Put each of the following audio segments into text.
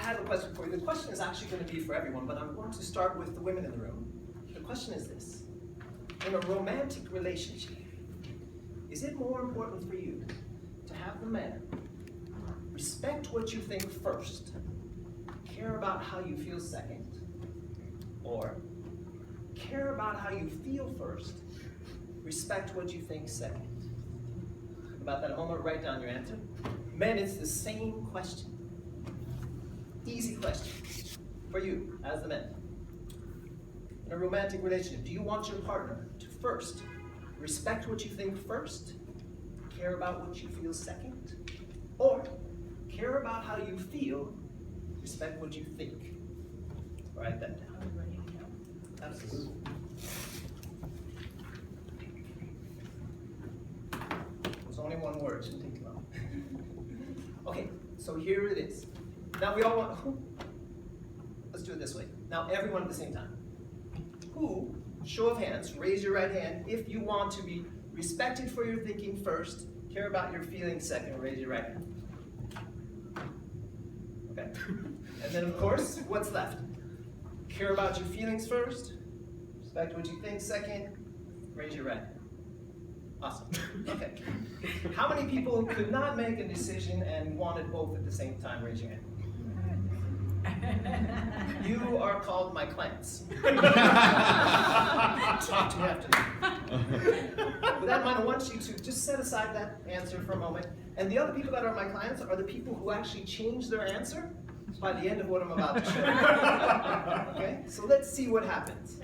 have a question for you. The question is actually going to be for everyone, but I'm going to start with the women in the room. The question is this. In a romantic relationship, is it more important for you to have the man respect what you think first, care about how you feel second, or care about how you feel first, respect what you think second? Think about that a moment, write down your answer. Men, it's the same question. Easy question for you as the men. In a romantic relationship, do you want your partner to first respect what you think first, care about what you feel second, or care about how you feel, respect what you think? Write that down. Absolutely. There's only one word to think about. Okay, so here it is. Now we all want, let's do it this way. Now everyone at the same time. Who, show of hands, raise your right hand if you want to be respected for your thinking first, care about your feelings second, raise your right hand. Okay. And then of course, what's left? Care about your feelings first, respect what you think second, raise your right hand. Awesome. Okay. How many people could not make a decision and wanted both at the same time? Raise your hand. You are called my clients. With that in mind, I want you to just set aside that answer for a moment. And the other people that are my clients are the people who actually change their answer by the end of what I'm about to show. Okay? So let's see what happens.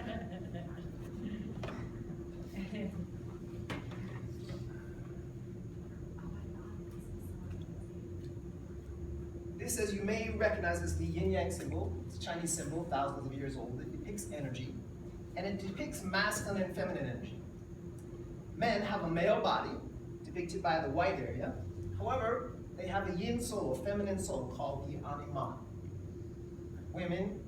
This, as you may recognize, is the yin-yang symbol. It's a Chinese symbol, thousands of years old. It depicts energy, and it depicts masculine and feminine energy. Men have a male body, depicted by the white area. However, they have a yin soul, a feminine soul, called the anima. Women,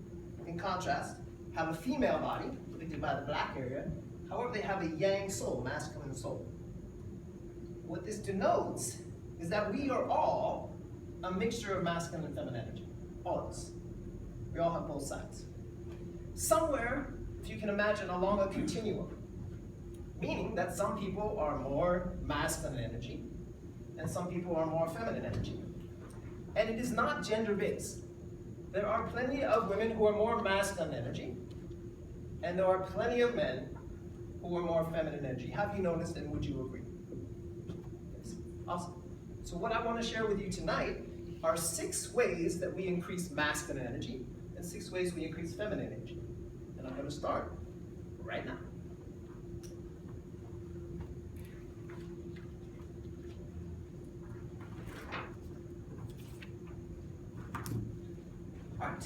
in contrast, have a female body, depicted by the black area. However, they have a yang soul, masculine soul. What this denotes is that we are all a mixture of masculine and feminine energy. All of us. We all have both sides. Somewhere, if you can imagine, along a continuum, meaning that some people are more masculine energy and some people are more feminine energy. And it is not gender-based. There are plenty of women who are more masculine energy, and there are plenty of men who are more feminine energy. Have you noticed, and would you agree? Yes. Awesome. So what I want to share with you tonight are 6 ways that we increase masculine energy and 6 ways we increase feminine energy. And I'm going to start right now. All right.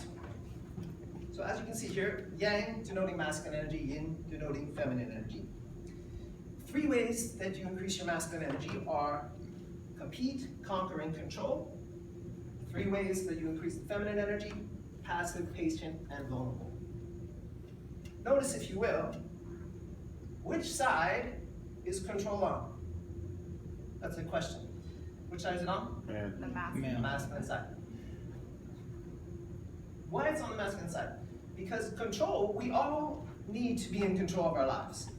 So as you can see here, yang denoting masculine energy, yin denoting feminine energy. 3 ways that you increase your masculine energy are compete, conquer, and control. 3 ways that you increase the feminine energy: passive, patient, and vulnerable. Notice, if you will, which side is control on? That's a question. Which side is it on? Man. The masculine. The masculine side. Why it's on the masculine side? Because control, we all need to be in control of our lives.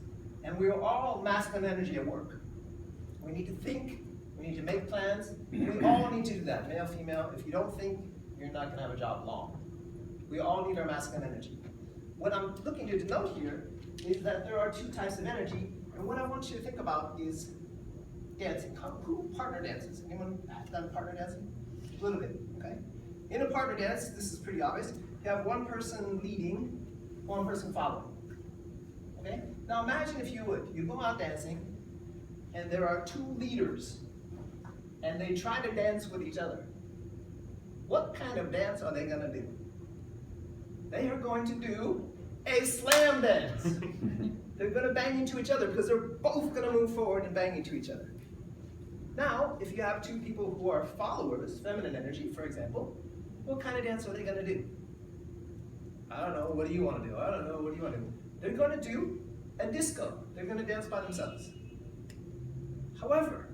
And we are all masculine energy at work. We need to think. We need to make plans. We all need to do that, male, female. If you don't think, you're not going to have a job long. We all need our masculine energy. What I'm looking to denote here is that there are 2 types of energy, and what I want you to think about is dancing. Who partner dances? Anyone have done partner dancing? A little bit, okay? In a partner dance, this is pretty obvious. You have one person leading, one person following. Okay? Now imagine, if you would, you go out dancing, and there are 2 leaders, and they try to dance with each other. What kind of dance are they going to do? They are going to do a slam dance. They're going to bang into each other because they're both going to move forward and bang into each other. Now, if you have 2 people who are followers, feminine energy, for example, what kind of dance are they going to do? I don't know. What do you want to do? I don't know. What do you want to do? They're going to do a disco. They're going to dance by themselves. However,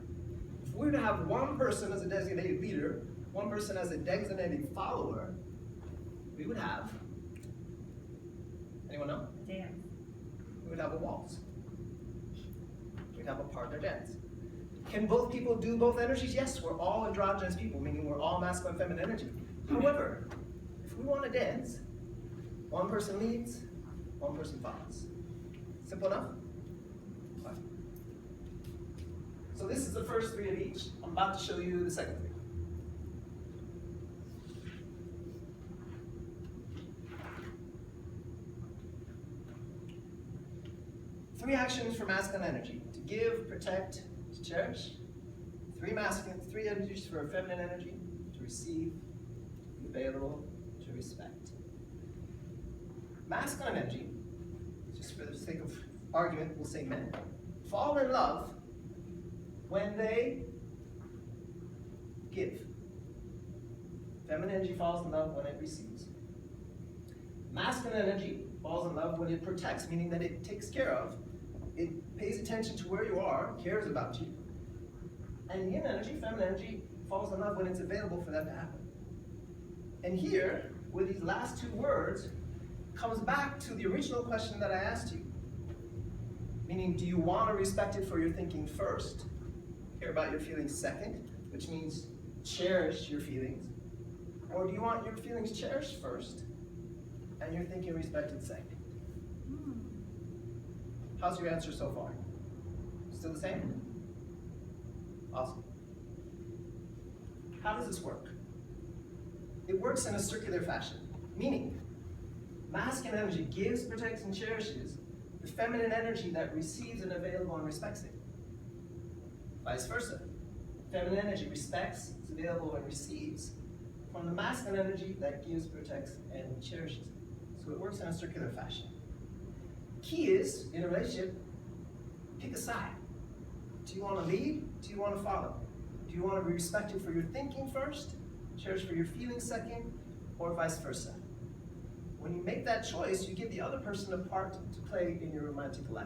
if we were to have one person as a designated leader, one person as a designated follower, we would have, anyone know? Dance. We would have a waltz. We'd have a partner dance. Can both people do both energies? Yes, we're all androgynous people, meaning we're all masculine and feminine energy. However, if we want to dance, one person leads, one person follows. Simple enough? Fine. So this is the first three of each. I'm about to show you the second three. Three actions for masculine energy: to give, protect, to cherish. Three energies for feminine energy: to receive, be available, to respect. Masculine energy, just for the sake of argument, we'll say men, fall in love when they give. Feminine energy falls in love when it receives. Masculine energy falls in love when it protects, meaning that it takes care of. It pays attention to where you are, cares about you. And yin energy, feminine energy, falls in love when it's available for that to happen. And here, with these last two words, comes back to the original question that I asked you. Meaning, do you want to be respected for your thinking first, care about your feelings second, which means cherish your feelings? Or do you want your feelings cherished first, and your thinking respected second? How's your answer so far? Still the same? Awesome. How does this work? It works in a circular fashion, meaning masculine energy gives, protects, and cherishes the feminine energy that receives and available and respects it. Vice versa. Feminine energy respects, is available, and receives from the masculine energy that gives, protects, and cherishes it. So it works in a circular fashion. Key is, in a relationship, pick a side. Do you want to lead? Do you want to follow? Do you want to be respected for your thinking first, cherished for your feelings second, or vice versa? When you make that choice, you give the other person a part to play in your romantic life.